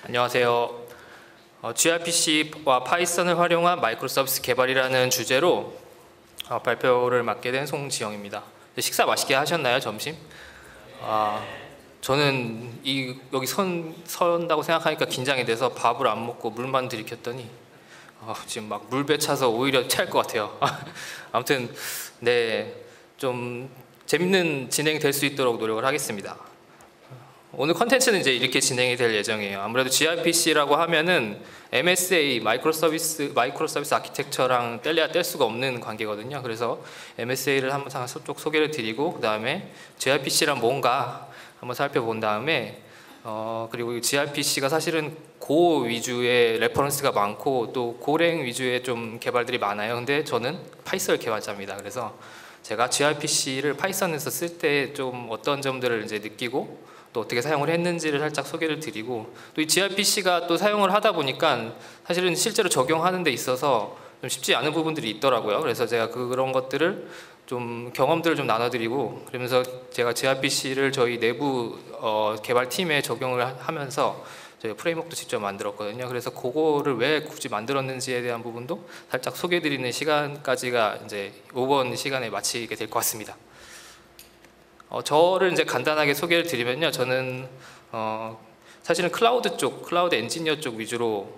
안녕하세요. gRPC와 파이썬을 활용한 마이크로 서비스 개발이라는 주제로 발표를 맡게 된 송지영입니다. 식사 맛있게 하셨나요, 점심? 저는 여기 선다고 생각하니까 긴장이 돼서 밥을 안 먹고 물만 들이켰더니 지금 막 물배 차서 오히려 체할 것 같아요. 아무튼 네, 좀 재밌는 진행이 될 수 있도록 노력을 하겠습니다. 오늘 컨텐츠는 이제 이렇게 진행이 될 예정이에요. 아무래도 gRPC라고 하면은 MSA 마이크로 서비스 아키텍처랑 뗄래야 뗄 수가 없는 관계거든요. 그래서 MSA를 한번 쭉 소개를 드리고, 그 다음에 gRPC란 뭔가 한번 살펴본 다음에 그리고 gRPC가 사실은 고 위주의 레퍼런스가 많고 또 고랭 위주의 좀 개발들이 많아요. 근데 저는 파이썬 개발자입니다. 그래서 제가 gRPC를 파이썬에서 쓸 때 좀 어떤 점들을 이제 느끼고 또 어떻게 사용을 했는지를 살짝 소개를 드리고, 또 이 gRPC가 또 사용을 하다 보니까 사실은 실제로 적용하는 데 있어서 좀 쉽지 않은 부분들이 있더라고요. 그래서 제가 그런 것들을 좀 경험들을 좀 나눠드리고, 그러면서 제가 gRPC를 저희 내부 개발팀에 적용을 하면서 저희 프레임워크도 직접 만들었거든요. 그래서 그거를 왜 굳이 만들었는지에 대한 부분도 살짝 소개해드리는 시간까지가 이제 이번 시간에 마치게 될 것 같습니다. 저를 이제 간단하게 소개를 드리면요, 저는 사실은 클라우드 엔지니어 쪽 위주로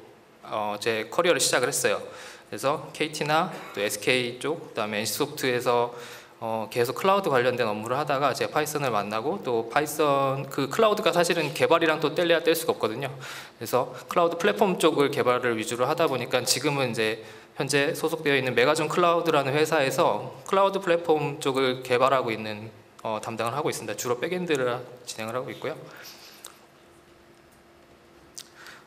제 커리어를 시작을 했어요. 그래서 KT나 또 SK 쪽, 그다음에 NC소프트에서 계속 클라우드 관련된 업무를 하다가 제가 파이썬을 만나고, 또 파이썬 그 클라우드가 사실은 개발이랑 또 뗄래야 뗄 수가 없거든요. 그래서 클라우드 플랫폼 쪽을 개발을 위주로 하다 보니까 지금은 이제 현재 소속되어 있는 메가존 클라우드라는 회사에서 클라우드 플랫폼 쪽을 개발하고 있는 담당을 하고 있습니다. 주로 백엔드를 진행을 하고 있고요.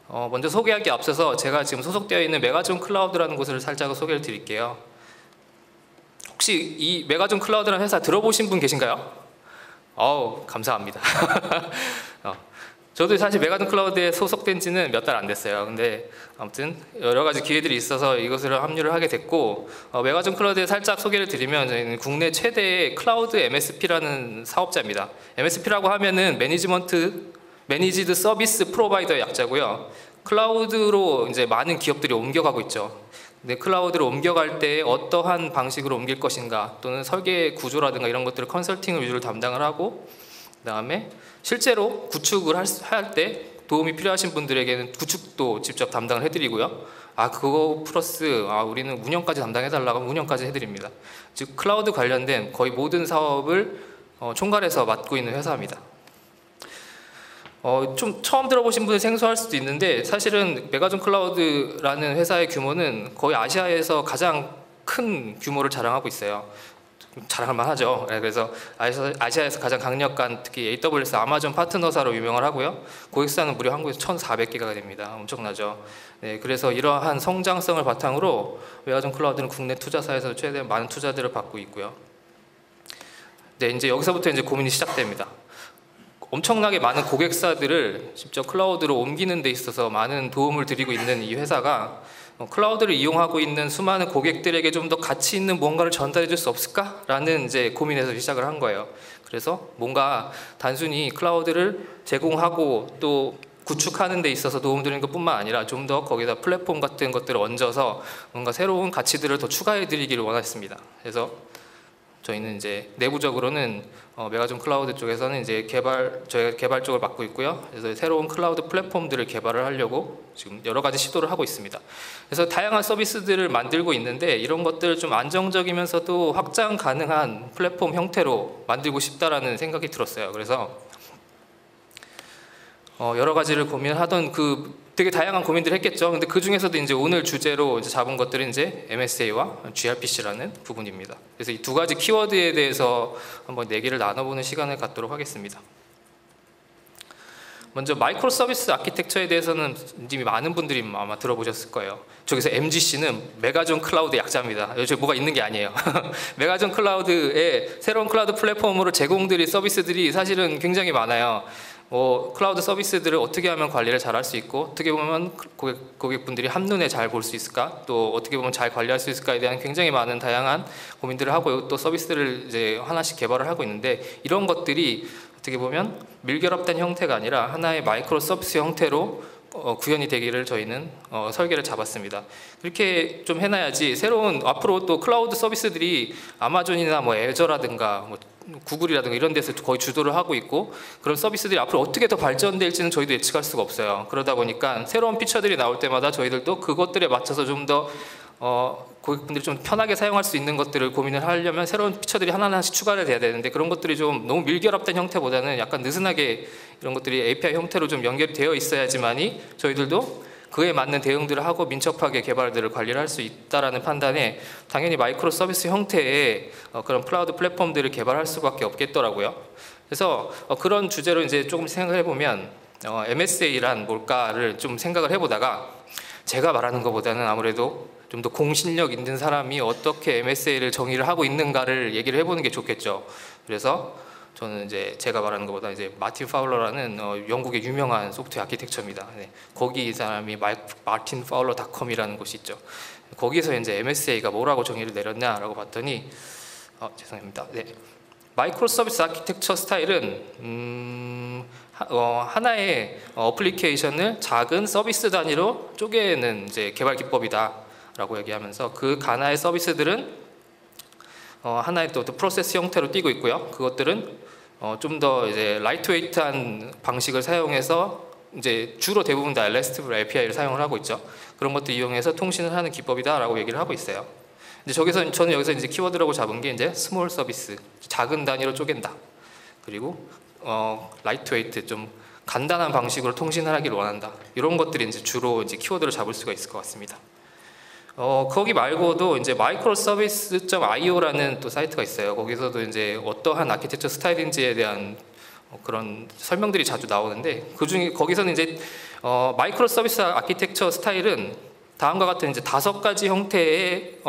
먼저 소개하기 앞서서 제가 지금 소속되어 있는 메가존 클라우드라는 곳을 살짝 소개를 드릴게요. 혹시 이 메가존 클라우드라는 회사 들어보신 분 계신가요? 감사합니다. 저도 사실 메가존 클라우드에 소속된 지는 몇 달 안 됐어요. 근데 아무튼 여러 가지 기회들이 있어서 이것을 합류를 하게 됐고, 메가존 클라우드에 살짝 소개를 드리면 저희는 국내 최대의 클라우드 MSP라는 사업자입니다. MSP라고 하면은 매니지드 서비스 프로바이더의 약자고요. 클라우드로 이제 많은 기업들이 옮겨가고 있죠. 근데 클라우드로 옮겨갈 때 어떠한 방식으로 옮길 것인가, 또는 설계 구조라든가 이런 것들을 컨설팅을 위주로 담당을 하고, 그 다음에 실제로 구축을 할 때 도움이 필요하신 분들에게는 구축도 직접 담당을 해드리고요. 그거 플러스 우리는 운영까지 담당해달라고 하면 운영까지 해드립니다. 즉 클라우드 관련된 거의 모든 사업을 총괄해서 맡고 있는 회사입니다. 좀 처음 들어보신 분은 생소할 수도 있는데, 사실은 메가존 클라우드라는 회사의 규모는 거의 아시아에서 가장 큰 규모를 자랑하고 있어요. 자랑할 만하죠. 그래서 아시아에서 가장 강력한, 특히 AWS 아마존 파트너사로 유명을 하고요. 고객사는 무려 한국에서 1,400개가 됩니다. 엄청나죠. 네, 그래서 이러한 성장성을 바탕으로 메가존 클라우드는 국내 투자사에서 최대한 많은 투자들을 받고 있고요. 네, 이제 여기서부터 이제 고민이 시작됩니다. 엄청나게 많은 고객사들을 직접 클라우드로 옮기는 데 있어서 많은 도움을 드리고 있는 이 회사가 클라우드를 이용하고 있는 수많은 고객들에게 좀 더 가치 있는 뭔가를 전달해 줄 수 없을까라는 이제 고민에서 시작을 한 거예요. 그래서 뭔가 단순히 클라우드를 제공하고 또 구축하는 데 있어서 도움 드리는 것뿐만 아니라 좀 더 거기다 플랫폼 같은 것들을 얹어서 뭔가 새로운 가치들을 더 추가해 드리기를 원했습니다. 그래서 저희는 이제 내부적으로는 메가존 클라우드 쪽에서는 이제 저희가 개발 쪽을 맡고 있고요. 그래서 새로운 클라우드 플랫폼들을 개발을 하려고 지금 여러 가지 시도를 하고 있습니다. 그래서 다양한 서비스들을 만들고 있는데, 이런 것들을 좀 안정적이면서도 확장 가능한 플랫폼 형태로 만들고 싶다라는 생각이 들었어요. 그래서 여러 가지를 고민하던 되게 다양한 고민들을 했겠죠. 근데 그 중에서도 이제 오늘 주제로 이제 잡은 것들은 이제 MSA와 gRPC라는 부분입니다. 그래서 이 두 가지 키워드에 대해서 한번 얘기를 나눠보는 시간을 갖도록 하겠습니다. 먼저 마이크로 서비스 아키텍처에 대해서는 이미 많은 분들이 아마 들어보셨을 거예요. 저기서 MGC는 메가존 클라우드 약자입니다. 여기 뭐가 있는 게 아니에요. 메가존 클라우드의 새로운 클라우드 플랫폼으로 제공드릴 서비스들이 사실은 굉장히 많아요. 클라우드 서비스들을 어떻게 하면 관리를 잘 할 수 있고, 어떻게 보면 고객분들이 한눈에 잘 볼 수 있을까, 또 어떻게 보면 잘 관리할 수 있을까에 대한 굉장히 많은 다양한 고민들을 하고, 또 서비스를 이제 하나씩 개발을 하고 있는데, 이런 것들이 어떻게 보면 밀결합된 형태가 아니라 하나의 마이크로 서비스 형태로 구현이 되기를 저희는 설계를 잡았습니다. 그렇게 좀 해놔야지 새로운 앞으로 또 클라우드 서비스들이 아마존이나 뭐 애저라든가 뭐 구글이라든가 이런 데서 거의 주도를 하고 있고, 그런 서비스들이 앞으로 어떻게 더 발전될지는 저희도 예측할 수가 없어요. 그러다 보니까 새로운 피처들이 나올 때마다 저희들도 그것들에 맞춰서 좀 더 고객분들이 좀 편하게 사용할 수 있는 것들을 고민을 하려면 새로운 피처들이 하나하나씩 추가를 돼야 되는데, 그런 것들이 좀 너무 밀결합된 형태보다는 약간 느슨하게 이런 것들이 API 형태로 좀 연결이 되어 있어야지만이 저희들도 그에 맞는 대응들을 하고 민첩하게 개발들을 관리를 할 수 있다라는 판단에 당연히 마이크로 서비스 형태의 그런 클라우드 플랫폼들을 개발할 수밖에 없겠더라고요. 그래서 그런 주제로 이제 조금 생각을 해보면 MSA란 뭘까를 좀 생각을 해보다가, 제가 말하는 것보다는 아무래도 좀 더 공신력 있는 사람이 어떻게 MSA를 정의를 하고 있는가를 얘기를 해보는 게 좋겠죠. 그래서 저는 이제 제가 말하는 것보다 이제 마틴 파울러라는 영국의 유명한 소프트웨어 아키텍처입니다. 네. 거기 이 사람이 martinfowler.com이라는 곳이 있죠. 거기서 이제 MSA가 뭐라고 정의를 내렸냐라고 봤더니 죄송합니다. 네. 마이크로 서비스 아키텍처 스타일은 하나의 어플리케이션을 작은 서비스 단위로 쪼개는 이제 개발 기법이다라고 얘기하면서, 그 하나의 서비스들은 하나의 또 프로세스 형태로 띄고 있고요. 그것들은 좀 더 이제 라이트웨이트한 방식을 사용해서 이제 주로 대부분 다 RESTful API를 사용을 하고 있죠. 그런 것들 이용해서 통신을 하는 기법이다라고 얘기를 하고 있어요. 이제 저는 여기서 이제 키워드라고 잡은 게 이제 스몰 서비스, 작은 단위로 쪼갠다. 그리고 라이트웨이트, 좀 간단한 방식으로 통신을 하기를 원한다. 이런 것들이 이제 주로 이제 키워드를 잡을 수가 있을 것 같습니다. 거기 말고도 이제 microservice.io라는 또 사이트가 있어요. 거기서도 이제 어떠한 아키텍처 스타일인지에 대한 그런 설명들이 자주 나오는데, 그중에 거기서는 이제 마이크로서비스 아키텍처 스타일은 다음과 같은 이제 5가지 형태의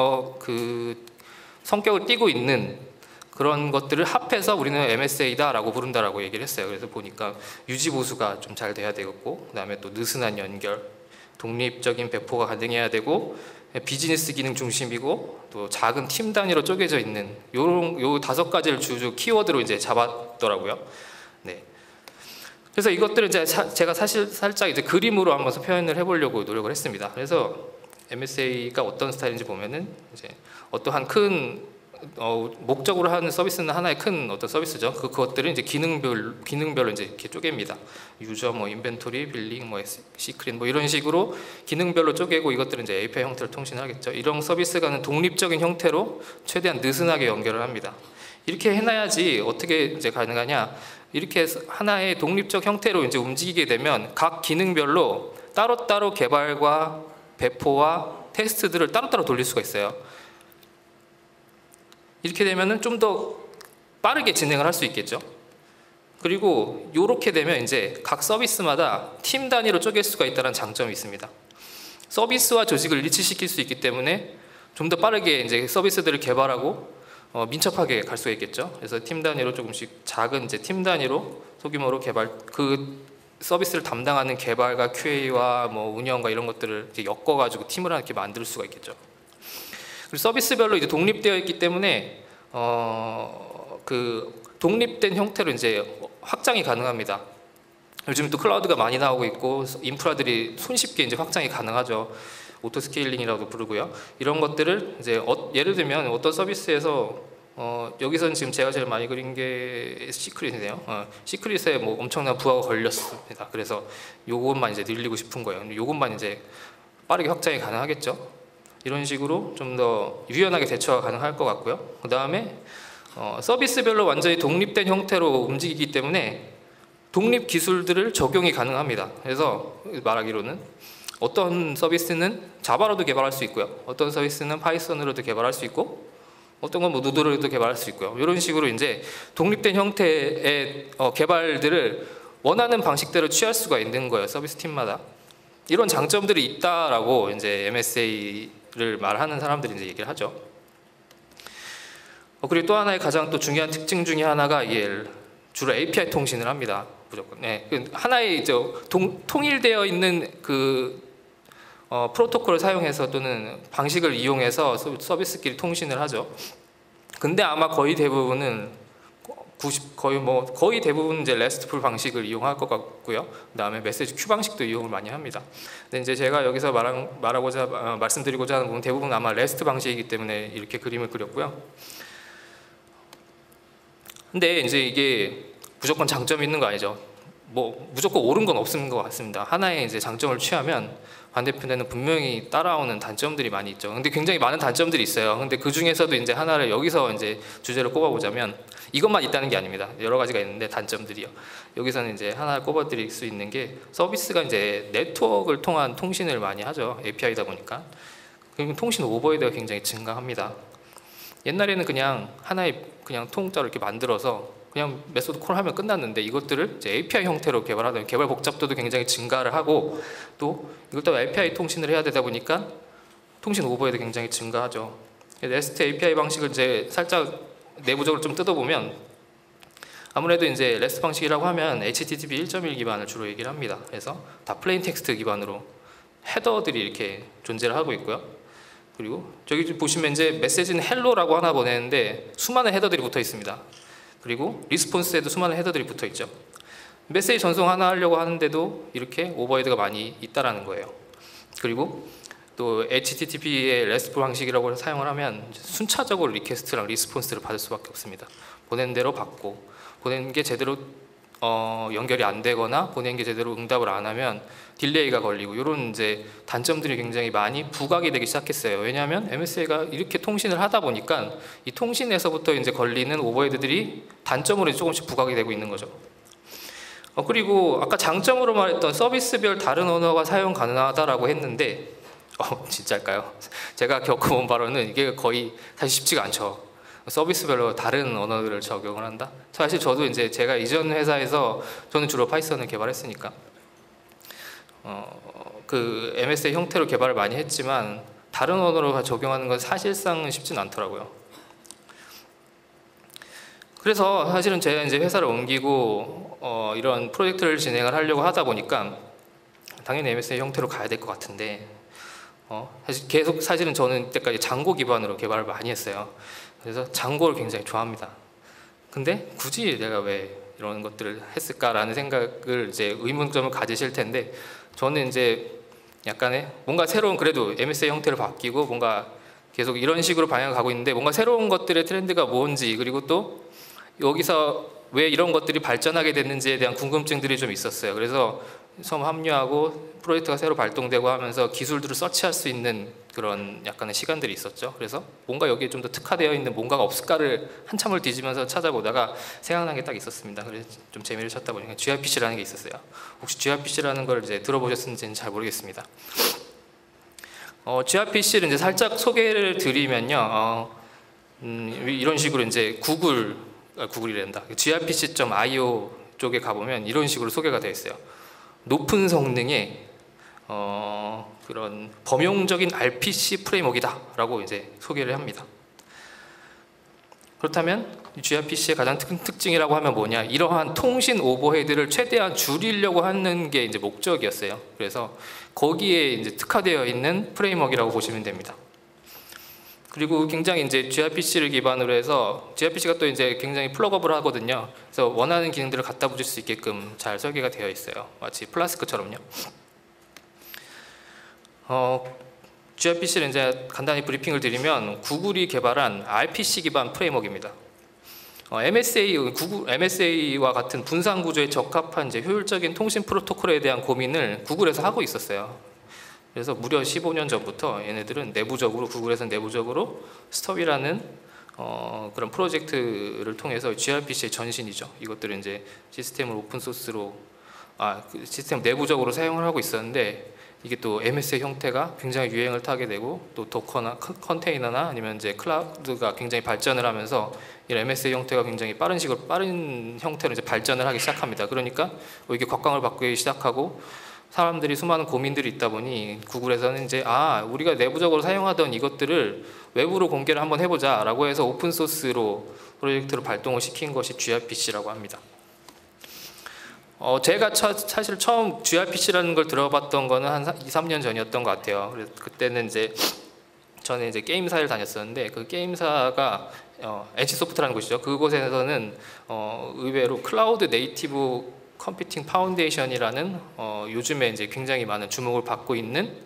그 성격을 띠고 있는 그런 것들을 합해서 우리는 MSA다라고 부른다라고 얘기를 했어요. 그래서 보니까 유지 보수가 좀 잘 돼야 되겠고, 그다음에 또 느슨한 연결, 독립적인 배포가 가능해야 되고, 비즈니스 기능 중심이고, 또 작은 팀 단위로 쪼개져 있는 요 5가지를 주요 키워드로 이제 잡았더라고요. 네. 그래서 이것들은 이제 제가 사실 살짝 이제 그림으로 한번 표현을 해보려고 노력을 했습니다. 그래서 MSA가 어떤 스타일인지 보면은 이제 어떠한 큰 목적으로 하는 서비스는 하나의 큰 어떤 서비스죠. 그것들은 이제 기능별로 이제 이렇게 쪼갭니다. 유저, 뭐 인벤토리, 빌링, 뭐 시크릿, 뭐 이런 식으로 기능별로 쪼개고, 이것들은 이제 API 형태로 통신하겠죠. 이런 서비스가는 독립적인 형태로 최대한 느슨하게 연결을 합니다. 이렇게 해놔야지 어떻게 이제 가능하냐? 이렇게 하나의 독립적 형태로 이제 움직이게 되면 각 기능별로 따로따로 개발과 배포와 테스트들을 따로따로 돌릴 수가 있어요. 이렇게 되면은 좀 더 빠르게 진행을 할 수 있겠죠. 그리고 이렇게 되면 이제 각 서비스마다 팀 단위로 쪼갤 수가 있다는 장점이 있습니다. 서비스와 조직을 일치시킬 수 있기 때문에 좀 더 빠르게 이제 서비스들을 개발하고 민첩하게 갈 수가 있겠죠. 그래서 팀 단위로 조금씩 작은 이제 팀 단위로 소규모로 개발, 그 서비스를 담당하는 개발과 QA와 뭐 운영과 이런 것들을 이제 엮어가지고 팀을 이렇게 만들 수가 있겠죠. 그리고 서비스별로 이제 독립되어 있기 때문에 그 독립된 형태로 이제 확장이 가능합니다. 요즘 또 클라우드가 많이 나오고 있고 인프라들이 손쉽게 이제 확장이 가능하죠. 오토 스케일링이라고 부르고요. 이런 것들을 이제 예를 들면 어떤 서비스에서 여기서는 지금 제가 제일 많이 그린 게 시크릿이네요. 시크릿에 뭐 엄청난 부하가 걸렸습니다. 그래서 요것만 이제 늘리고 싶은 거예요. 요것만 이제 빠르게 확장이 가능하겠죠. 이런 식으로 좀 더 유연하게 대처가 가능할 것 같고요. 그 다음에 서비스별로 완전히 독립된 형태로 움직이기 때문에 독립 기술들을 적용이 가능합니다. 그래서 말하기로는 어떤 서비스는 자바로도 개발할 수 있고요. 어떤 서비스는 파이썬으로도 개발할 수 있고, 어떤 건 뭐 누드로도 개발할 수 있고요. 이런 식으로 이제 독립된 형태의 개발들을 원하는 방식대로 취할 수가 있는 거예요. 서비스 팀마다. 이런 장점들이 있다라고 이제 MSA를 말하는 사람들이 이제 얘기를 하죠. 그리고 또 하나의 가장 또 중요한 특징 중에 하나가 주로 API 통신을 합니다. 무조건. 네. 하나의 이제 통일되어 있는 그 프로토콜을 사용해서 또는 방식을 이용해서 서비스끼리 통신을 하죠. 근데 아마 거의 대부분은 거의 대부분 이제 RESTful 방식을 이용할 것 같고요. 그다음에 메시지 큐 방식도 이용을 많이 합니다. 근데 이제 제가 여기서 말씀드리고자 하는 부분 대부분 아마 REST 방식이기 때문에 이렇게 그림을 그렸고요. 근데 이제 이게 무조건 장점이 있는 거 아니죠. 무조건 옳은 건 없는 것 같습니다. 하나의 이제 장점을 취하면 반대편에는 분명히 따라오는 단점들이 많이 있죠. 근데 굉장히 많은 단점들이 있어요. 근데 그 중에서도 이제 하나를 여기서 이제 주제를 꼽아보자면 이것만 있다는 게 아닙니다. 여러 가지가 있는데 단점들이요. 여기서는 이제 하나 꼽아드릴 수 있는 게 서비스가 이제 네트워크를 통한 통신을 많이 하죠. API다 보니까. 그럼 통신 오버헤드가 굉장히 증가합니다. 옛날에는 그냥 하나의 그냥 통짜로 이렇게 만들어서 그냥 메소드 콜하면 끝났는데 이것들을 이제 API 형태로 개발하다 보면 개발 복잡도도 굉장히 증가를 하고 또 이걸 또 API 통신을 해야 되다 보니까 통신 오버헤드 굉장히 증가하죠. REST API 방식을 이제 살짝 내부적으로 좀 뜯어보면 아무래도 이제 REST 방식이라고 하면 HTTP 1.1 기반을 주로 얘기를 합니다. 그래서 다 플레인 텍스트 기반으로 헤더들이 이렇게 존재를 하고 있고요. 그리고 저기 보시면 이제 메시지는 헬로라고 하나 보내는데 수많은 헤더들이 붙어 있습니다. 그리고 리스폰스에도 수많은 헤더들이 붙어 있죠. 메시지 전송 하나 하려고 하는데도 이렇게 오버헤드가 많이 있다라는 거예요. 그리고 또 HTTP의 RESTful 방식이라고 사용을 하면 순차적으로 리퀘스트랑 리스폰스를 받을 수밖에 없습니다. 보낸 대로 받고 보낸 게 제대로 연결이 안 되거나 보낸 게 제대로 응답을 안 하면 딜레이가 걸리고 이런 이제 단점들이 굉장히 많이 부각이 되기 시작했어요. 왜냐하면 MSA가 이렇게 통신을 하다 보니까 이 통신에서부터 이제 걸리는 오버헤드들이 단점으로 조금씩 부각이 되고 있는 거죠. 그리고 아까 장점으로 말했던 서비스별 다른 언어가 사용 가능하다라고 했는데 진짜일까요? 제가 겪어본 바로는 이게 거의 사실 쉽지가 않죠. 서비스별로 다른 언어들을 적용을 한다. 사실 저도 이제 제가 이전 회사에서 저는 주로 파이썬을 개발했으니까 그 MSA 형태로 개발을 많이 했지만 다른 언어로 적용하는 건 사실상은 쉽진 않더라고요. 그래서 사실은 제가 이제 회사를 옮기고 이런 프로젝트를 진행을 하려고 하다 보니까 당연히 MSA 형태로 가야 될 것 같은데 사실은 저는 이때까지 장고 기반으로 개발을 많이 했어요. 그래서 장고를 굉장히 좋아합니다. 근데 굳이 내가 왜 이런 것들을 했을까라는 생각을 이제 의문점을 가지실 텐데 저는 이제 약간의 뭔가 새로운 그래도 MSA 형태로 바뀌고 뭔가 계속 이런 식으로 방향을 가고 있는데 뭔가 새로운 것들의 트렌드가 뭔지 그리고 또 여기서 왜 이런 것들이 발전하게 됐는지에 대한 궁금증들이 좀 있었어요. 그래서 처음 합류하고 프로젝트가 새로 발동되고 하면서 기술들을 서치할 수 있는 그런 약간의 시간들이 있었죠. 그래서 뭔가 여기에 좀 더 특화되어 있는 뭔가가 없을까를 한참을 뒤지면서 찾아보다가 생각난 게 딱 있었습니다. 그래서 좀 재미를 찾다 보니까 gRPC라는 게 있었어요. 혹시 gRPC라는 걸 이제 들어보셨는지는 잘 모르겠습니다. gRPC를 이제 살짝 소개를 드리면요. 이런 식으로 이제 구글이란다. gRPC.io 쪽에 가보면 이런 식으로 소개가 되어 있어요. 높은 성능의 그런 범용적인 RPC 프레임워크이다 라고 이제 소개를 합니다. 그렇다면 gRPC의 가장 큰 특징이라고 하면 뭐냐, 이러한 통신 오버헤드를 최대한 줄이려고 하는 게 이제 목적이었어요. 그래서 거기에 이제 특화되어 있는 프레임워크이라고 보시면 됩니다. 그리고 굉장히 이제 gRPC를 기반으로 해서 gRPC가 또 이제 굉장히 플러그업을 하거든요. 그래서 원하는 기능들을 갖다 붙일 수 있게끔 잘 설계가 되어 있어요. 마치 플라스크처럼요. gRPC를 이제 간단히 브리핑을 드리면 구글이 개발한 RPC 기반 프레임워크입니다. MSA와 같은 분산 구조에 적합한 이제 효율적인 통신 프로토콜에 대한 고민을 구글에서 하고 있었어요. 그래서 무려 15년 전부터 얘네들은 내부적으로 구글에서 내부적으로 스톱이라는 그런 프로젝트를 통해서 gRPC의 전신이죠. 이것들은 이제 시스템을 오픈 소스로 시스템 내부적으로 사용을 하고 있었는데 이게 또 MSA 형태가 굉장히 유행을 타게 되고 또 도커나 컨테이너나 아니면 이제 클라우드가 굉장히 발전을 하면서 이런 MSA 형태가 굉장히 빠른 형태로 이제 발전을 하기 시작합니다. 그러니까 이게 곽광을 바꾸기 시작하고 사람들이 수많은 고민들이 있다 보니 구글에서는 이제 우리가 내부적으로 사용하던 이것들을 외부로 공개를 한번 해보자 라고 해서 오픈소스로 프로젝트로 발동을 시킨 것이 gRPC라고 합니다. 제가 사실 처음 gRPC라는 걸 들어봤던 거는 한 2, 3년 전이었던 것 같아요. 그래서 그때는 이제 저는 이제 게임사를 다녔었는데 그 게임사가 NC소프트라는 곳이죠. 그곳에서는 의외로 클라우드 네이티브 컴퓨팅 파운데이션이라는 요즘에 이제 굉장히 많은 주목을 받고 있는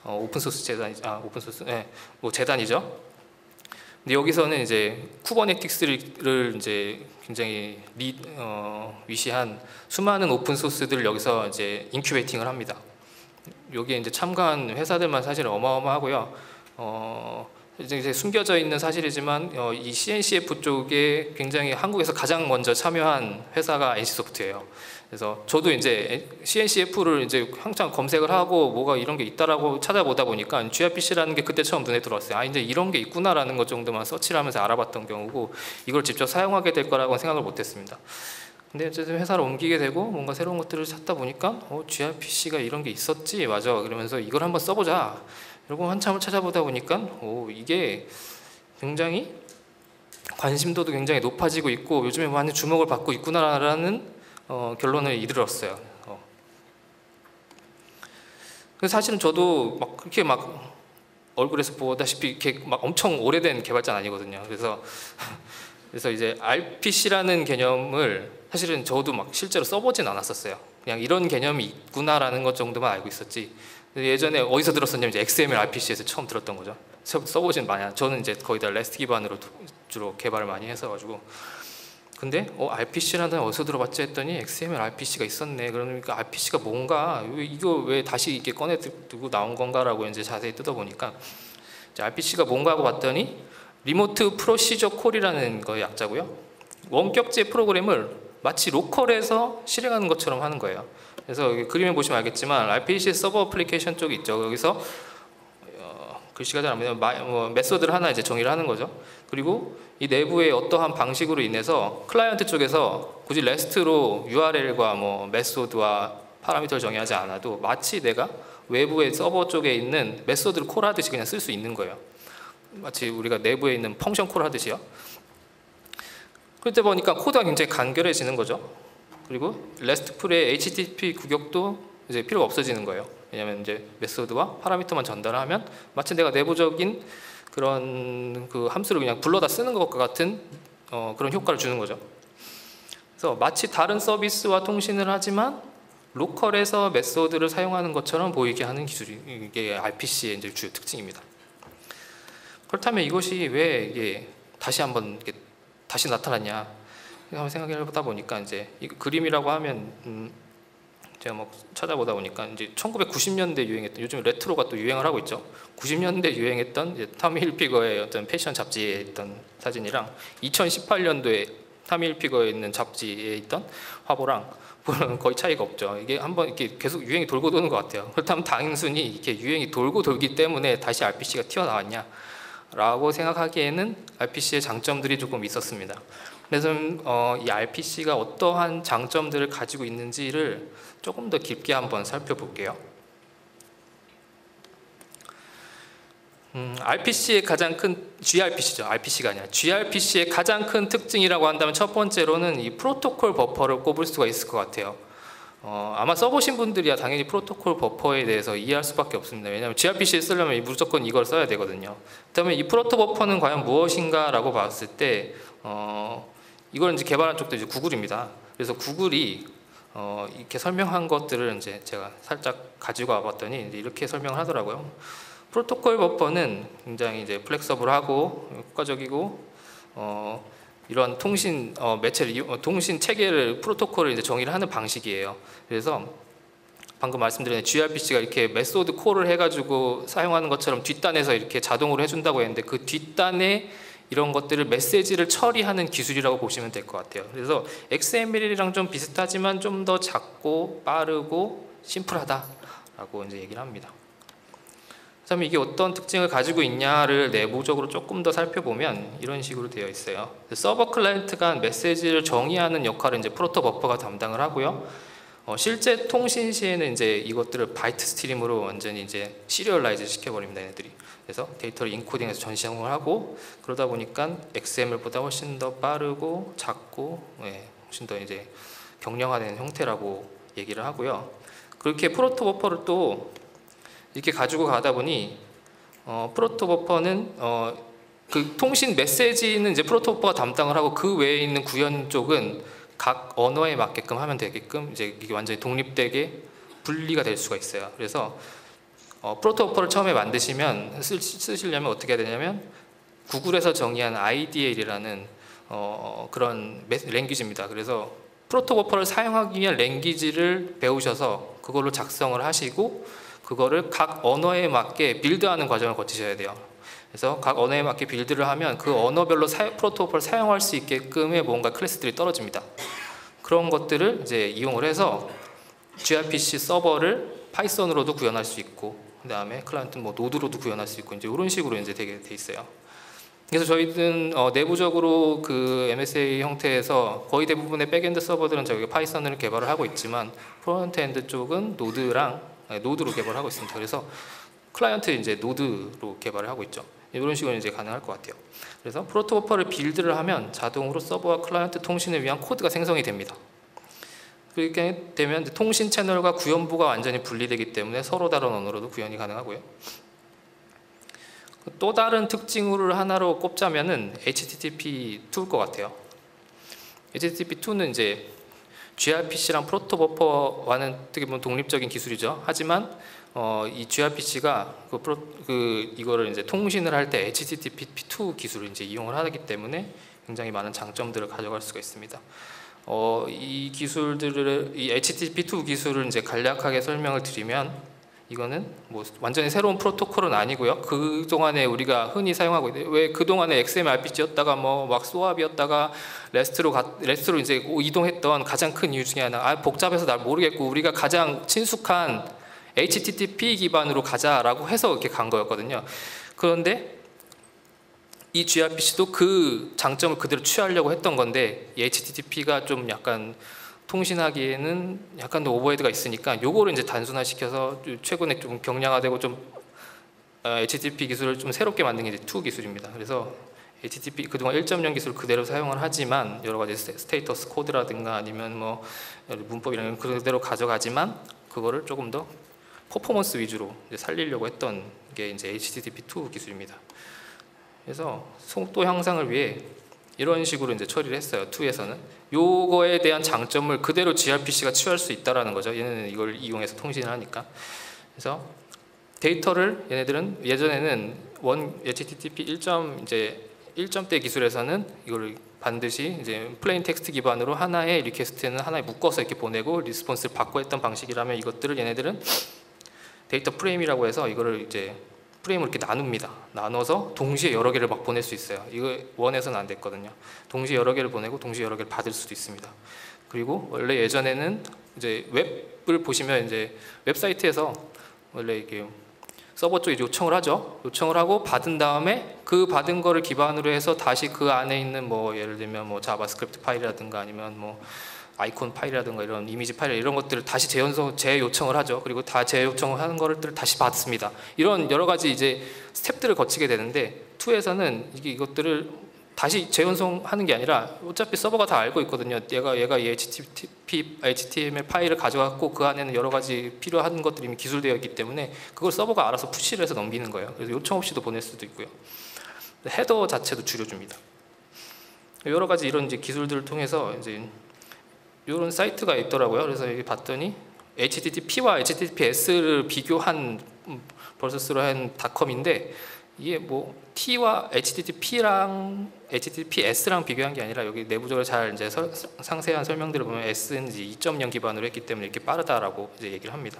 오픈소스 재단, 오픈소스, 네, 뭐 재단이죠. 근데 여기서는 이제 쿠버네티스를 이제 굉장히 위시한 수많은 오픈소스들을 여기서 이제 인큐베이팅을 합니다. 여기에 이제 참가한 회사들만 사실 어마어마하고요. 이제 숨겨져 있는 사실이지만 이 CNCF 쪽에 굉장히 한국에서 가장 먼저 참여한 회사가 NC소프트예요. 그래서 저도 이제 CNCF를 이제 한창 검색을 하고 뭐가 이런 게 있다라고 찾아보다 보니까 gRPC라는 게 그때 처음 눈에 들어왔어요. 이제 이런 게 있구나라는 것 정도만 서치를 하면서 알아봤던 경우고, 이걸 직접 사용하게 될 거라고는 생각을 못했습니다. 근데 어쨌든 회사를 옮기게 되고 뭔가 새로운 것들을 찾다 보니까 gRPC가 이런 게 있었지, 맞아, 그러면서 이걸 한번 써보자 이러고 한참을 찾아보다 보니까 이게 굉장히 관심도도 굉장히 높아지고 있고 요즘에 많이 주목을 받고 있구나라는 결론을 이르렀어요. 사실은 저도 막 그렇게 막 얼굴에서 보다시피 이렇게 막 엄청 오래된 개발자는 아니거든요. 그래서 이제 RPC라는 개념을 사실은 저도 막 실제로 써보진 않았었어요. 그냥 이런 개념이 있구나라는 것 정도만 알고 있었지. 예전에 어디서 들었었냐면 이제 XML RPC에서 처음 들었던 거죠. 써보진 많이 안. 저는 이제 거의 다 REST 기반으로 주로 개발을 많이 했어가지고. 근데 RPC라는 단어 어디서 들어봤지 했더니 XML RPC가 있었네. 그러니까 RPC가 뭔가, 이거 왜 다시 이렇게 꺼내 두고 나온 건가라고 이제 자세히 뜯어보니까 이제 RPC가 뭔가 하고 봤더니 리모트 프로시저 콜이라는 거의 약자고요. 원격제 프로그램을 마치 로컬에서 실행하는 것처럼 하는 거예요. 그래서 여기 그림을 보시면 알겠지만 RPC 서버 어플리케이션 쪽이 있죠. 여기서 글씨가 잘 안 보이면 메소드를 하나 이제 정의를 하는 거죠. 그리고 이 내부의 어떠한 방식으로 인해서 클라이언트 쪽에서 굳이 REST로 URL과 뭐 메소드와 파라미터를 정의하지 않아도 마치 내가 외부의 서버 쪽에 있는 메소드를 콜하듯이 그냥 쓸 수 있는 거예요. 마치 우리가 내부에 있는 펑션 콜 하듯이요. 그때 보니까 코드가 굉장히 간결해지는 거죠. 그리고 REST풀의 HTTP 구격도 이제 필요가 없어지는 거예요. 왜냐하면 이제 메소드와 파라미터만 전달하면 마치 내가 내부적인 그런 그 함수를 그냥 불러다 쓰는 것과 같은 그런 효과를 주는 거죠. 그래서 마치 다른 서비스와 통신을 하지만 로컬에서 메소드를 사용하는 것처럼 보이게 하는 기술이 이게 RPC의 이제 주요 특징입니다. 그렇다면 이것이 왜 이게 다시 한번 이게 다시 나타났냐 한번 생각해보다 보니까 이제 이 그림이라고 하면 제가 막 찾아보다 보니까 이제 1990년대 유행했던, 요즘 레트로가 또 유행을 하고 있죠. 90년대 유행했던 이제 타미 힐피거의 어떤 패션 잡지에 있던 사진이랑 2018년도에 타미 힐피거에 있는 잡지에 있던 화보랑 거의 차이가 없죠. 이게 한번 이렇게 계속 유행이 돌고 도는 것 같아요. 그렇다면 단순히 이렇게 유행이 돌고 돌기 때문에 다시 RPC가 튀어나왔냐? 라고 생각하기에는 RPC의 장점들이 조금 있었습니다. 그래서 이 RPC가 어떠한 장점들을 가지고 있는지를 조금 더 깊게 한번 살펴볼게요. RPC의 가장 큰 gRPC죠. RPC가 아니라 gRPC의 가장 큰 특징이라고 한다면 첫 번째로는 이 프로토콜 버퍼를 꼽을 수가 있을 것 같아요. 아마 써보신 분들이야 당연히 프로토콜 버퍼에 대해서 이해할 수밖에 없습니다. 왜냐하면 gRPC를 쓰려면 무조건 이걸 써야 되거든요. 그다음에 이 프로토 버퍼는 과연 무엇인가라고 봤을 때 이걸 이제 개발한 쪽도 이제 구글입니다. 그래서 구글이 이렇게 설명한 것들을 이제 제가 살짝 가지고 와봤더니 이제 이렇게 설명을 하더라고요. 프로토콜 버퍼는 굉장히 이제 플렉서블하고 효과적이고 이런 통신 매체를 통신 체계를 프로토콜을 이제 정의를 하는 방식이에요. 그래서 방금 말씀드린 gRPC가 이렇게 메소드 콜을 해가지고 사용하는 것처럼 뒷단에서 이렇게 자동으로 해준다고 했는데 그 뒷단에 이런 것들을 메시지를 처리하는 기술이라고 보시면 될 것 같아요. 그래서 XML이랑 좀 비슷하지만 좀 더 작고 빠르고 심플하다라고 이제 얘기를 합니다. 그다음에 이게 어떤 특징을 가지고 있냐를 내부적으로 조금 더 살펴보면 이런 식으로 되어 있어요. 서버 클라이언트 간 메시지를 정의하는 역할을 이제 프로토 버퍼가 담당을 하고요. 실제 통신 시에는 이제 이것들을 바이트 스트림으로 완전히 이제 시리얼라이즈 시켜버립니다, 얘네들이. 그래서 데이터를 인코딩해서 전시형을 하고 그러다 보니까 XML보다 훨씬 더 빠르고 작고 훨씬 더 이제 경량화된 형태라고 얘기를 하고요. 그렇게 프로토 버퍼를 또 이렇게 가지고 가다 보니 프로토 버퍼는 그 통신 메시지는 이제 프로토코가 담당을 하고 그 외에 있는 구현 쪽은 각 언어에 맞게끔 하면 되게끔 이제 이게 완전히 독립되게 분리가 될 수가 있어요. 그래서 프로토코를 처음에 만드시면 쓰시려면 어떻게 해야 되냐면 구글에서 정의한 IDL이라는 그런 랭귀지입니다. 그래서 프로토코를 사용하기 위한 랭귀지를 배우셔서 그걸로 작성을 하시고 그거를 각 언어에 맞게 빌드하는 과정을 거치셔야 돼요. 그래서 각 언어에 맞게 빌드를 하면 그 언어별로 프로토콜을 사용할 수 있게끔의 뭔가 클래스들이 떨어집니다. 그런 것들을 이제 이용을 해서 gRPC 서버를 파이썬으로도 구현할 수 있고 그 다음에 클라이언트 뭐 노드로도 구현할 수 있고 이제 이런 식으로 이제 되게 돼 있어요. 그래서 저희는 내부적으로 그 MSA 형태에서 거의 대부분의 백엔드 서버들은 저희가 파이썬을 개발을 하고 있지만 프론트엔드 쪽은 노드로 개발하고 있습니다. 그래서 클라이언트 이제 노드로 개발을 하고 있죠. 이런 식으로 이제 가능할 것 같아요. 그래서 프로토코를 빌드를 하면 자동으로 서버와 클라이언트 통신을 위한 코드가 생성이 됩니다. 그렇게 되면 통신 채널과 구현부가 완전히 분리되기 때문에 서로 다른 언어로도 구현이 가능하고요. 또 다른 특징을 하나로 꼽자면은 HTTP2일 것 같아요. HTTP2는 이제 gRPC랑 프로토버퍼와는 어떻게 보면 독립적인 기술이죠. 하지만 이 gRPC가 이거를 이제 통신을 할 때 HTTP2 기술을 이제 이용을 하기 때문에 굉장히 많은 장점들을 가져갈 수가 있습니다. 이 기술들을 이 HTTP2 기술을 이제 간략하게 설명을 드리면 이거는 뭐 완전히 새로운 프로토콜은 아니고요. 그 동안에 우리가 흔히 사용하고 있는데 왜 그 동안에 XMRPC였다가 뭐 막 소압이었다가 레스트로 이제 이동했던 가장 큰 이유 중에 하나 복잡해서 날 모르겠고 우리가 가장 친숙한 HTTP 기반으로 가자라고 해서 이렇게 간 거였거든요. 그런데 이 gRPC도 그 장점을 그대로 취하려고 했던 건데 이 HTTP가 좀 약간 통신하기에는 약간 더 오버헤드가 있으니까 요거를 이제 단순화시켜서 최근에 좀 경량화되고 좀 HTTP 기술을 좀 새롭게 만든 게 이제 2 기술입니다. 그래서 HTTP 그동안 1.0 기술을 그대로 사용을 하지만 여러 가지 스테이터스 코드라든가 아니면 뭐 문법이랑 그대로 가져가지만 그거를 조금 더 퍼포먼스 위주로 이제 살리려고 했던 게 이제 HTTP2 기술입니다. 그래서 속도 향상을 위해 이런 식으로 이제 처리를 했어요. 2에서는 요거에 대한 장점을 그대로 gRPC가 취할 수 있다라는 거죠. 얘네는 이걸 이용해서 통신을 하니까. 그래서 데이터를 얘네들은 예전에는 HTTP 1.대 기술에서는 이걸 반드시 이제 플레인 텍스트 기반으로 하나의 리퀘스트는 하나에 묶어서 이렇게 보내고 리스폰스를 받고 했던 방식이라면 이것들을 얘네들은 데이터 프레임이라고 해서 이거를 이제 프레임을 이렇게 나눕니다. 나눠서 동시에 여러 개를 막 보낼 수 있어요. 이거 원에서는 안 됐거든요. 동시에 여러 개를 보내고 동시에 여러 개를 받을 수도 있습니다. 그리고 원래 예전에는 이제 웹을 보시면 이제 웹사이트에서 원래 이게 서버 쪽에 요청을 하죠. 요청을 하고 받은 다음에 그 받은 거를 기반으로 해서 다시 그 안에 있는 뭐 예를 들면 뭐 자바스크립트 파일이라든가 아니면 뭐 아이콘 파일이라든가 이런 이미지 파일 이런 것들을 다시 재요청을 하죠. 그리고 다 재요청을 하는 것들을 다시 받습니다. 이런 여러 가지 이제 스텝들을 거치게 되는데 2에서는 이것들을 다시 재연송하는 게 아니라 어차피 서버가 다 알고 있거든요. 얘가 이 HTML 파일을 가져갔고 그 안에는 여러 가지 필요한 것들이 이미 기술되어 있기 때문에 그걸 서버가 알아서 푸시를 해서 넘기는 거예요. 그래서 요청 없이도 보낼 수도 있고요. 헤더 자체도 줄여줍니다. 여러 가지 이런 이제 기술들을 통해서 이제 이런 사이트가 있더라고요. 그래서 여기 봤더니 HTTP와 HTTPS를 비교한 벌스스로 한 닷컴인데 이게 뭐 T와 HTTP랑 HTTPS랑 비교한 게 아니라 여기 내부적으로 잘 이제 상세한 설명들을 보면 S는 이제 2.0 기반으로 했기 때문에 이렇게 빠르다라고 이제 얘기를 합니다.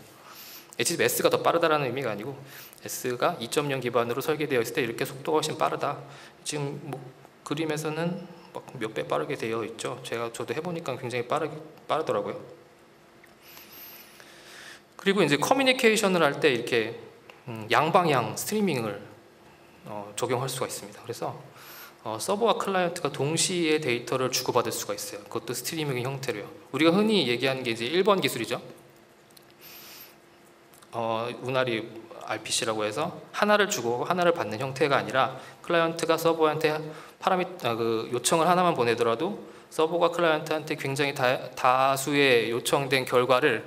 HTTPS가 더 빠르다라는 의미가 아니고 S가 2.0 기반으로 설계되어 있을 때 이렇게 속도가 훨씬 빠르다. 지금 뭐 그림에서는 몇 배 빠르게 되어 있죠. 저도 해보니까 굉장히 빠르더라고요. 그리고 이제 커뮤니케이션을 할 때 이렇게 양방향 스트리밍을 적용할 수가 있습니다. 그래서 서버와 클라이언트가 동시에 데이터를 주고받을 수가 있어요. 그것도 스트리밍 형태로요. 우리가 흔히 얘기하는 게 이제 1번 기술이죠. 운하리 RPC라고 해서 하나를 주고 하나를 받는 형태가 아니라 클라이언트가 서버한테 요청을 하나만 보내더라도 서버가 클라이언트한테 굉장히 다수의 요청된 결과를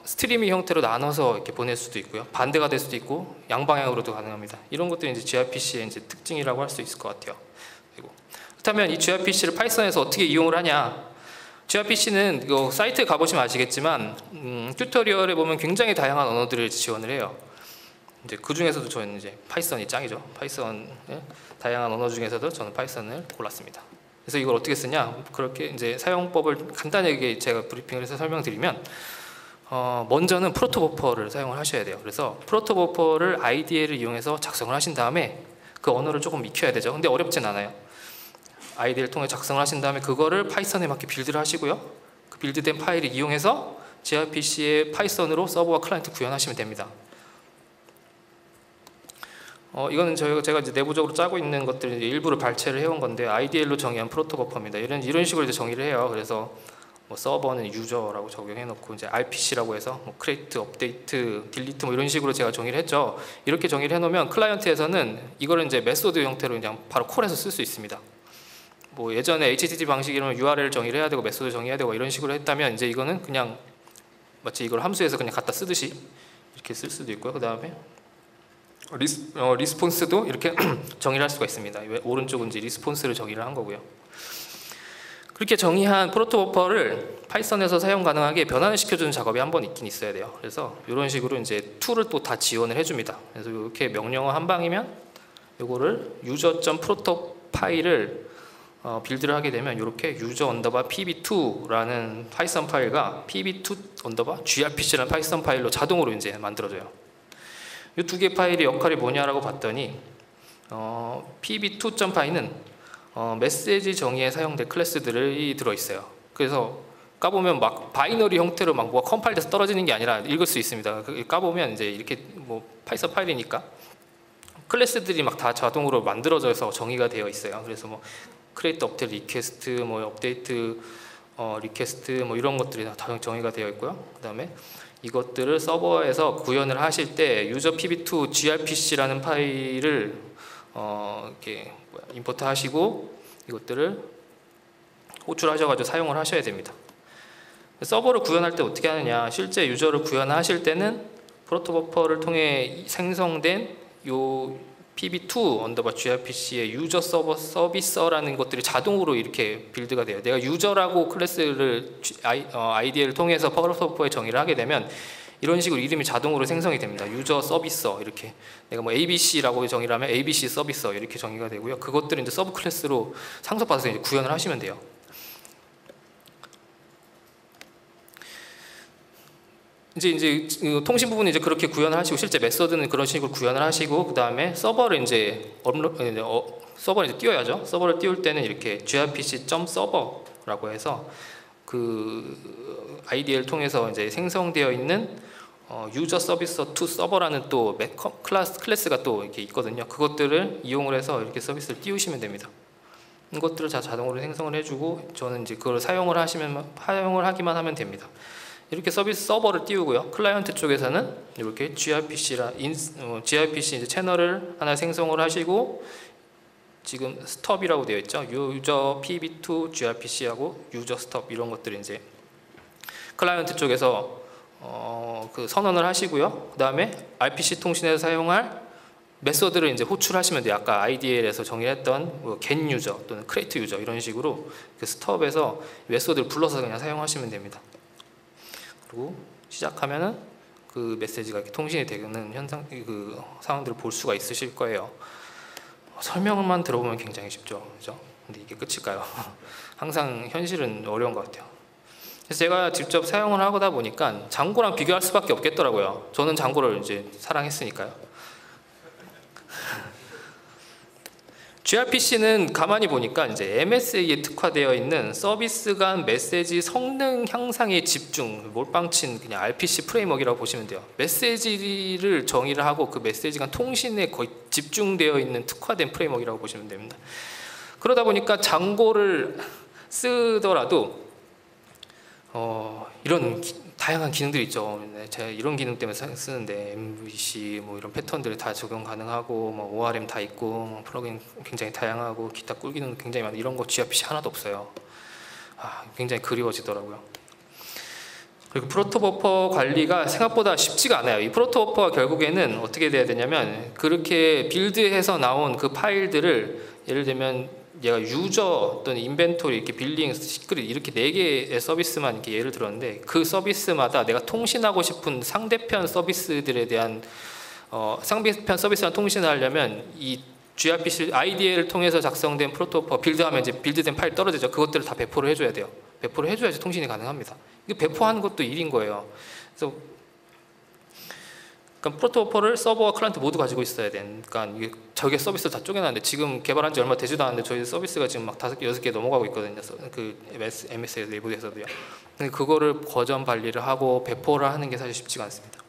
스트리밍 형태로 나눠서 이렇게 보낼 수도 있고요. 반대가 될 수도 있고 양방향으로도 가능합니다. 이런 것들이 이제 gRPC의 이제 특징이라고 할 수 있을 것 같아요. 그리고 그렇다면 이 gRPC를 파이썬에서 어떻게 이용을 하냐? gRPC는 이거 사이트에 가보시면 아시겠지만 튜토리얼에 보면 굉장히 다양한 언어들을 지원을 해요. 이제 그 중에서도 저는 이제 파이썬이 짱이죠. 파이썬의 다양한 언어 중에서도 저는 파이썬을 골랐습니다. 그래서 이걸 어떻게 쓰냐? 그렇게 이제 사용법을 간단하게 제가 브리핑을 해서 설명드리면, 먼저는 프로토버퍼를 사용을 하셔야 돼요. 그래서 프로토버퍼를 IDE를 이용해서 작성을 하신 다음에 그 언어를 조금 익혀야 되죠. 근데 어렵진 않아요. IDE를 통해 작성을 하신 다음에 그거를 파이썬에 맞게 빌드를 하시고요. 그 빌드된 파일을 이용해서 gRPC의 파이썬으로 서버와 클라이언트 구현하시면 됩니다. 이거는 제가 이제 내부적으로 짜고 있는 것들을 일부를 발췌를 해온 건데, IDL로 정의한 프로토버퍼입니다. 이런 식으로 이제 정의를 해요. 그래서 뭐 서버는 유저라고 적용해놓고 이제 RPC라고 해서 뭐 크리에이트, 업데이트, 딜리트 뭐 이런 식으로 제가 정의를 했죠. 이렇게 정의를 해놓으면 클라이언트에서는 이거를 이제 메소드 형태로 그냥 바로 콜해서 쓸 수 있습니다. 뭐 예전에 HTTP 방식이라면 URL 정의를 해야 되고 메소드 정의해야 되고 이런 식으로 했다면, 이제 이거는 그냥 마치 이걸 함수에서 그냥 갖다 쓰듯이 이렇게 쓸 수도 있고요. 그 다음에 리스폰스도 이렇게 정의를 할 수가 있습니다. 오른쪽은 이제 리스폰스를 정의를 한 거고요. 그렇게 정의한 프로토버퍼를 파이썬에서 사용 가능하게 변환을 시켜주는 작업이 한 번 있긴 있어야 돼요. 그래서 이런 식으로 이제 툴을 또 다 지원을 해줍니다. 그래서 이렇게 명령어 한 방이면 이거를 user.proto 파일을 빌드를 하게 되면 이렇게 user_pb2라는 파이썬 파일과 pb2_grpc라는 파이썬 파일로 자동으로 이제 만들어져요. 이 두 개 파일의 역할이 뭐냐라고 봤더니 pb2.py는 메시지 정의에 사용될 클래스들이 들어있어요. 그래서 까보면 막 바이너리 형태로 막 뭐가 컴파일돼서 떨어지는 게 아니라 읽을 수 있습니다. 까보면 이제 이렇게 뭐 파이썬 파일이니까 클래스들이 막 다 자동으로 만들어져서 정의가 되어 있어요. 그래서 뭐 create, update, request, 뭐 update, request 뭐 이런 것들이 다 정의가 되어 있고요. 그 다음에 이것들을 서버에서 구현을 하실 때 user pb2 grpc라는 파일을 이렇게 임포트 하시고 이것들을 호출하셔가지고 사용을 하셔야 됩니다. 서버를 구현할 때 어떻게 하느냐? 실제 유저를 구현하실 때는 프로토버퍼를 통해 생성된 요 pb2_grpc의 유저 서버 서비스라는 것들이 자동으로 이렇게 빌드가 돼요. 내가 유저라고 클래스를 IDE를 통해서 프로토버퍼에 정의를 하게 되면 이런 식으로 이름이 자동으로 생성이 됩니다. 유저 서비서 이렇게 내가 뭐 ABC라고 정의를 하면 ABC 서비서 이렇게 정의가 되고요. 그것들을 이제 서브 클래스로 상속받아서 이제 구현을 하시면 돼요. 이제 통신 부분은 이제 그렇게 구현을 하시고 실제 메서드는 그런 식으로 구현을 하시고 그 다음에 서버를 이제 서버를 이제 띄워야죠. 서버를 띄울 때는 이렇게 grpc.server라고 해서 그 IDE를 통해서 이제 생성되어 있는 유저 서비스 투 서버라는 또 클래스가 또 이렇게 있거든요. 그것들을 이용을 해서 이렇게 서비스를 띄우시면 됩니다. 이것들을 다 자동으로 생성을 해주고 저는 이제 그걸 사용을 하기만 하면 됩니다. 이렇게 서비스 서버를 띄우고요. 클라이언트 쪽에서는 이렇게 gRPC 이제 채널을 하나 생성을 하시고 지금 스톱이라고 되어 있죠. 유저 pb2 grpc하고 유저 스톱 이런 것들이 이제 클라이언트 쪽에서 그 선언을 하시고요. 그 다음에 RPC 통신에서 사용할 메서드를 이제 호출하시면 돼요. 아까 IDL에서 정의했던 뭐 get 유저 또는 create 유저 이런 식으로 그 스톱에서 메서드를 불러서 그냥 사용하시면 됩니다. 그리고 시작하면은 그 메시지가 이렇게 통신이 되는 그 상황들을 볼 수가 있으실 거예요. 설명만 들어보면 굉장히 쉽죠, 그죠? 근데 이게 끝일까요? 항상 현실은 어려운 것 같아요. 그래서 제가 직접 사용을 하다 보니까 장고랑 비교할 수밖에 없겠더라고요. 저는 장고를 이제 사랑했으니까요. gRPC는 가만히 보니까 이제 MSA에 특화되어 있는 서비스 간 메시지 성능 향상에 집중, 몰빵친 그냥 RPC 프레임워크라고 보시면 돼요. 메시지를 정의를 하고 그 메시지 간 통신에 거의 집중되어 있는 특화된 프레임워크라고 보시면 됩니다. 그러다 보니까 장고를 쓰더라도 이런 다양한 기능들이 있죠. 제가 이런 기능 때문에 쓰는데 MVC 뭐 이런 패턴들이 다 적용 가능하고 뭐 ORM 다 있고 뭐 플러그인 굉장히 다양하고 기타 꿀 기능 굉장히 많은 이런 거 gRPC 하나도 없어요. 굉장히 그리워지더라고요. 그리고 프로토버퍼 관리가 생각보다 쉽지가 않아요. 이 프로토버퍼가 결국에는 어떻게 돼야 되냐면 그렇게 빌드해서 나온 그 파일들을 예를 들면 얘가 유저 또는 인벤토리 이렇게 빌링 시크릿 이렇게 4개의 서비스만 이렇게 예를 들었는데 그 서비스마다 내가 통신하고 싶은 상대편 서비스들에 대한 상대편 서비스랑 통신을 하려면 이 gRPC IDE를 통해서 작성된 프로토버퍼 빌드하면 이제 빌드된 파일 떨어지죠. 그것들을 다 배포를 해줘야 돼요. 배포를 해줘야지 통신이 가능합니다. 이거 배포하는 것도 일인 거예요. 그래서 그러니까 프로토버퍼를 서버와 클라이언트 모두 가지고 있어야 되니까 이게 저게 서비스 다 쪼개놨는데 지금 개발한 지 얼마 되지도 않았는데 저희 서비스가 지금 막 5개, 6개 넘어가고 있거든요. 그 MS 내부에서도요. 근데 그거를 버전 관리를 하고 배포를 하는 게 사실 쉽지가 않습니다.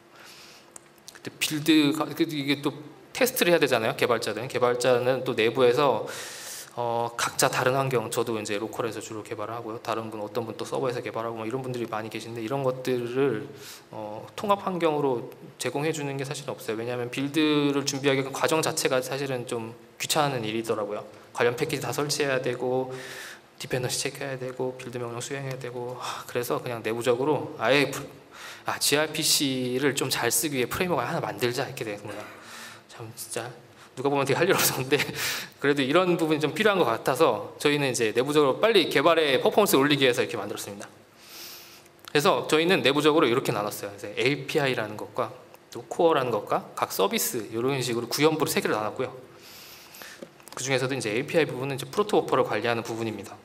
그때 이게 또 테스트를 해야 되잖아요. 개발자는 또 내부에서 각자 다른 환경, 저도 이제 로컬에서 주로 개발을 하고요. 다른 분, 어떤 분 또 서버에서 개발하고 뭐 이런 분들이 많이 계신데 이런 것들을 통합 환경으로 제공해 주는 게 사실은 없어요. 왜냐하면 빌드를 준비하기 그 과정 자체가 사실은 좀 귀찮은 일이더라고요. 관련 패키지 다 설치해야 되고 디펜던시 체크해야 되고 빌드 명령 수행해야 되고 그래서 그냥 내부적으로 아예 gRPC를 좀 잘 쓰기 위해 프레임워크를 하나 만들자 이렇게 된 거예요. 참 진짜 누가 보면 되게 할 일 없었는데 그래도 이런 부분이 좀 필요한 것 같아서 저희는 이제 내부적으로 빨리 개발의 퍼포먼스를 올리기 위해서 이렇게 만들었습니다. 그래서 저희는 내부적으로 이렇게 나눴어요. API라는 것과 또 코어라는 것과 각 서비스 이런 식으로 구현부로 3개를 나눴고요. 그 중에서도 이제 API 부분은 이제 프로토버퍼를 관리하는 부분입니다.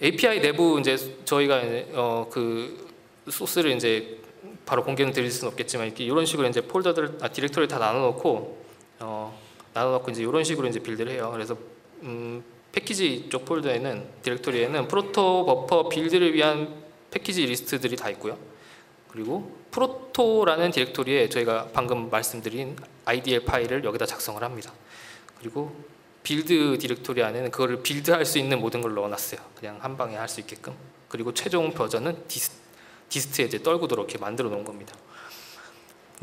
API 내부 이제 저희가 그 소스를 이제 바로 공개는 드릴 수는 없겠지만 이런 식으로 이제 폴더들 디렉토리 다 나눠놓고 이제 이런 식으로 이제 빌드를 해요. 그래서 패키지 쪽 폴더에는 디렉토리에는 프로토버퍼 빌드를 위한 패키지 리스트들이 다 있고요. 그리고 프로토라는 디렉토리에 저희가 방금 말씀드린 IDL 파일을 여기다 작성을 합니다. 그리고 빌드 디렉토리 안에는 그거를 빌드할 수 있는 모든 걸 넣어놨어요. 그냥 한 방에 할 수 있게끔. 그리고 최종 버전은 디스트에 이제 떨구도록 이렇게 만들어 놓은 겁니다.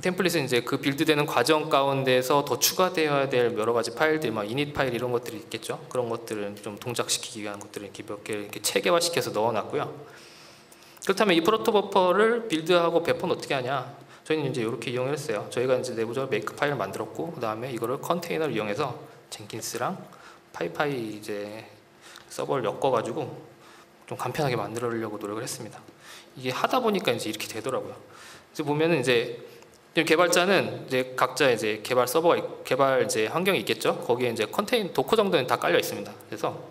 템플릿은 이제 그 빌드되는 과정 가운데서 더 추가되어야 될 여러 가지 파일들, 막 이닛 파일 이런 것들이 있겠죠. 그런 것들을 좀 동작시키기 위한 것들을 이렇게 몇 개 이렇게 체계화시켜서 넣어놨고요. 그렇다면 이 프로토버퍼를 빌드하고 배포는 어떻게 하냐? 저희는 이제 이렇게 이용을 했어요. 저희가 이제 내부적으로 메이크 파일을 만들었고, 그 다음에 이거를 컨테이너를 이용해서 젠킨스랑 파이파이 이제 서버를 엮어가지고 좀 간편하게 만들려고 노력을 했습니다. 이게 하다 보니까 이제 이렇게 되더라고요. 그래서 보면은 이제 개발자는 이제 각자 이제 개발 서버가 개발 이제 환경이 있겠죠. 거기에 이제 컨테이너 도커 정도는 다 깔려 있습니다. 그래서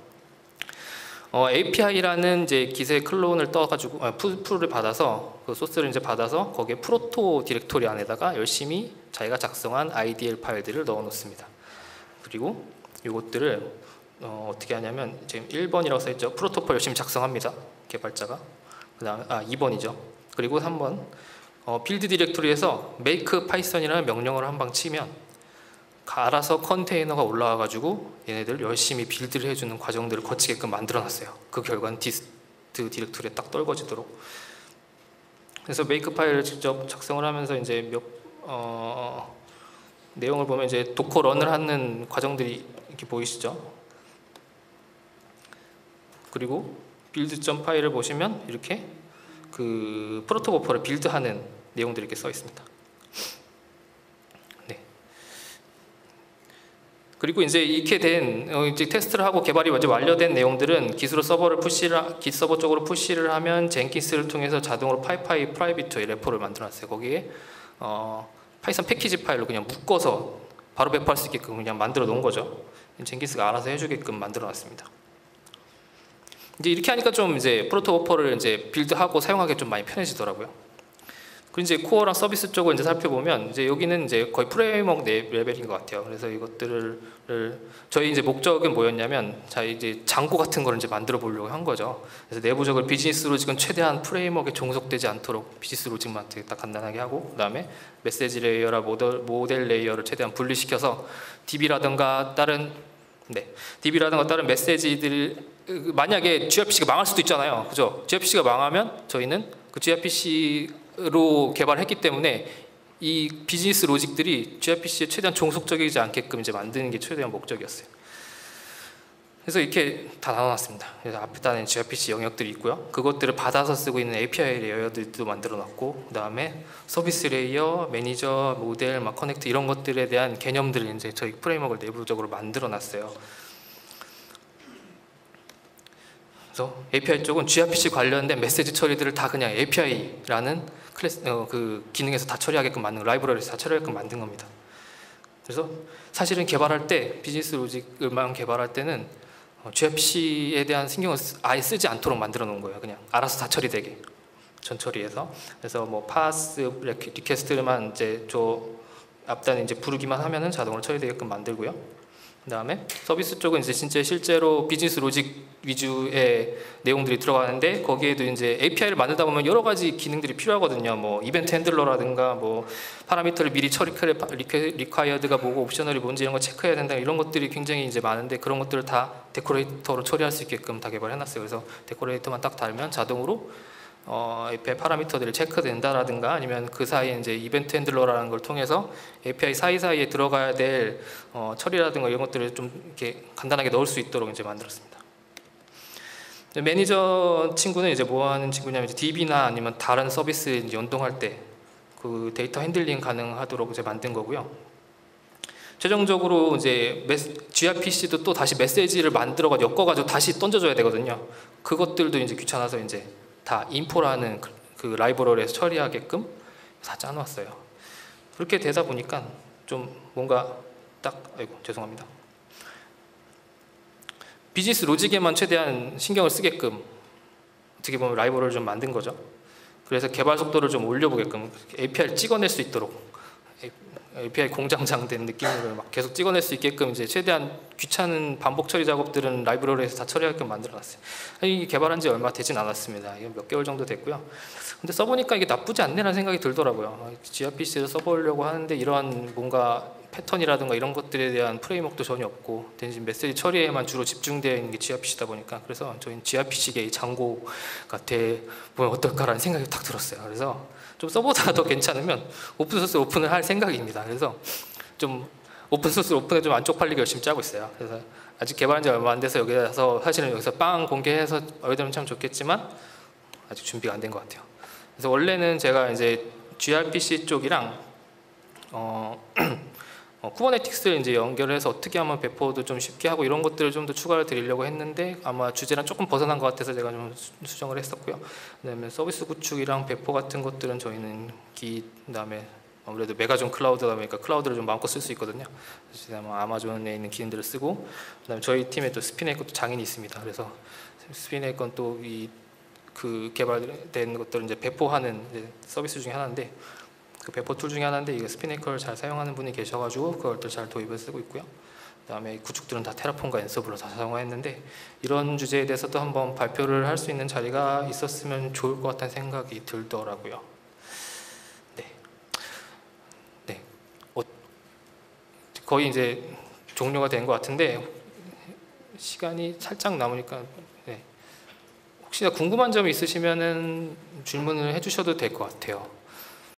API라는 이제 기세 클론을 떠가지고 풀을 받아서 그 소스를 이제 받아서 거기에 프로토 디렉토리 안에다가 열심히 자기가 작성한 IDL 파일들을 넣어 놓습니다. 그리고 이것들을 어떻게 하냐면 지금 1번이라고 써있죠. 프로토콜 열심히 작성합니다. 개발자가. 그 다음에 2번이죠. 그리고 3번 빌드 디렉토리에서 make python이라는 명령어를 한 방 치면 알아서 컨테이너가 올라와 가지고 얘네들 열심히 빌드를 해주는 과정들을 거치게끔 만들어 놨어요. 그 결과는 디스트 디렉토리에 딱 떨궈지도록. 그래서 make 파일을 직접 작성을 하면서 이제 내용을 보면 이제 도커 런을 하는 과정들이 이렇게 보이시죠? 그리고 빌드.점 파일을 보시면 이렇게 그 프로토버퍼를 빌드하는 내용들이 이렇게 써 있습니다. 네. 그리고 이제 이렇게 된 이제 테스트를 하고 개발이 먼저 완료된 내용들은 기술로 서버 쪽으로 푸시를 하면 젠킨스를 통해서 자동으로 파이파이 프라이빗 레포를 만들어놨어요. 거기에 파이썬 패키지 파일로 그냥 묶어서 바로 배포할 수 있게끔 그냥 만들어 놓은 거죠. 젠킨스가 알아서 해주게끔 만들어놨습니다. 이제 이렇게 하니까 좀 이제 프로토버퍼를 이제 빌드하고 사용하기 좀 많이 편해지더라고요. 그리고 이제 코어랑 서비스 쪽을 이제 살펴보면 이제 여기는 이제 거의 프레임워크 레벨인 것 같아요. 그래서 이것들을 저희 이제 목적은 뭐였냐면 자 이제 장고 같은 걸 이제 만들어 보려고 한 거죠. 그래서 내부적으로 비즈니스 로직은 최대한 프레임워크에 종속되지 않도록 비즈니스 로직만 딱 간단하게 하고 그다음에 메시지 레이어랑 모델 레이어를 최대한 분리시켜서 DB라든가 다른 메시지들 만약에 gRPC가 망할 수도 있잖아요. 그죠? gRPC가 망하면 저희는 그 gRPC로 개발했기 때문에 이 비즈니스 로직들이 gRPC에 최대한 종속적이지 않게끔 이제 만드는 게 최대한 목적이었어요. 그래서 이렇게 다 나눠놨습니다. 그래서 앞에다는 gRPC 영역들이 있고요. 그것들을 받아서 쓰고 있는 API 레이어들도 만들어놨고, 그 다음에 서비스 레이어, 매니저, 모델, 막 커넥트 이런 것들에 대한 개념들을 이제 저희 프레임워크를 내부적으로 만들어놨어요. 그래서 API 쪽은 gRPC 관련된 메시지 처리들을 다 그냥 API라는 클래스, 그 기능에서 다 처리하게끔 만든, 라이브러리에서 다 처리하게끔 만든 겁니다. 그래서 사실은 개발할 때, 비즈니스 로직을만 개발할 때는 gRPC에 대한 신경을 아예 쓰지 않도록 만들어 놓은 거예요. 그냥 알아서 다 처리되게 전처리해서. 그래서 뭐 파스 리퀘스트만 이제 저 앞단에 이제 부르기만 하면은 자동으로 처리되게끔 만들고요. 그다음에 서비스 쪽은 이제 진짜 실제로 비즈니스 로직 위주의 내용들이 들어가는데, 거기에도 이제 API를 만들다 보면 여러 가지 기능들이 필요하거든요. 뭐 이벤트 핸들러라든가 뭐 파라미터를 미리 리콰이어드가 뭐고 옵셔널이 뭔지 이런 거 체크해야 된다, 이런 것들이 굉장히 이제 많은데, 그런 것들을 다 데코레이터로 처리할 수 있게끔 다 개발해놨어요. 그래서 데코레이터만 딱 달면 자동으로 API 파라미터들이 체크된다라든가, 아니면 그 사이에 이제 이벤트 핸들러라는 걸 통해서 API 사이사이에 들어가야 될 처리라든가 이런 것들을 좀 이렇게 간단하게 넣을 수 있도록 이제 만들었습니다. 매니저 친구는 이제 뭐 하는 친구냐면, 이제 DB나 아니면 다른 서비스 이제 연동할 때 그 데이터 핸들링 가능하도록 이제 만든 거고요. 최종적으로 이제 gRPC도 또 다시 메시지를 만들어가 엮어가지고 다시 던져줘야 되거든요. 그것들도 이제 귀찮아서 이제 다 인포라는 그 라이브러리에서 처리하게끔 다 짜놓았어요. 그렇게 되다 보니까 좀 뭔가 아이고 죄송합니다. 비즈니스 로직에만 최대한 신경을 쓰게끔 어떻게 보면 라이브러리를 좀 만든 거죠. 그래서 개발 속도를 좀 올려보게끔 API를 찍어낼 수 있도록, API 공장장 된 느낌으로 막 계속 찍어낼 수 있게끔 이제 최대한 귀찮은 반복 처리 작업들은 라이브러리에서 다 처리하게끔 만들어놨어요. 이게 개발한 지 얼마 되진 않았습니다. 이게 몇 개월 정도 됐고요. 근데 써보니까 이게 나쁘지 않네라는 생각이 들더라고요. gRPC를 써보려고 하는데 이러한 뭔가 패턴이라든가 이런 것들에 대한 프레임워크도 전혀 없고, 대신 메시지 처리에만 주로 집중되어 있는 게 gRPC다 보니까, 그래서 저희는 gRPC계의 장고가 돼보면 어떨까라는 생각이 딱 들었어요. 그래서 좀 써보다가 더 괜찮으면 오픈소스 오픈을 할 생각입니다. 그래서 좀 오픈소스 오픈에 좀 안 쪽팔리게 열심히 짜고 있어요. 그래서 아직 개발한 지 얼마 안 돼서 여기 와서 사실은 여기서 빵 공개해서 얼려면 참 좋겠지만 아직 준비가 안 된 것 같아요. 그래서 원래는 제가 이제 gRPC 쪽이랑 쿠버네티스를 이제 연결해서 어떻게 하면 배포도 좀 쉽게 하고 이런 것들을 좀 더 추가를 드리려고 했는데, 아마 주제랑 조금 벗어난 것 같아서 제가 좀 수정을 했었고요. 그다음에 서비스 구축이랑 배포 같은 것들은 저희는 그다음에 아무래도 메가존 클라우드다 보니까 클라우드를 좀 마음껏 쓸 수 있거든요. 그래서 아마존에 있는 기능들을 쓰고, 그다음에 저희 팀에 또 스피네이컨도 장인이 있습니다. 그래서 스피네이컨 또 그 개발된 것들은 이제 배포하는 이제 서비스 중에 하나인데, 그 배포 툴 중에 하나인데, 이거 스피네이커를 잘 사용하는 분이 계셔가지고 그것들 잘 도입을 쓰고 있고요. 그다음에 구축들은 다 테라폼과 엔서블로 다 사용했는데, 이런 주제에 대해서도 한번 발표를 할 수 있는 자리가 있었으면 좋을 것 같다는 생각이 들더라고요. 네. 거의 이제 종료가 된 것 같은데 시간이 살짝 남으니까, 혹시나 궁금한 점이 있으시면은 질문을 해주셔도 될 것 같아요.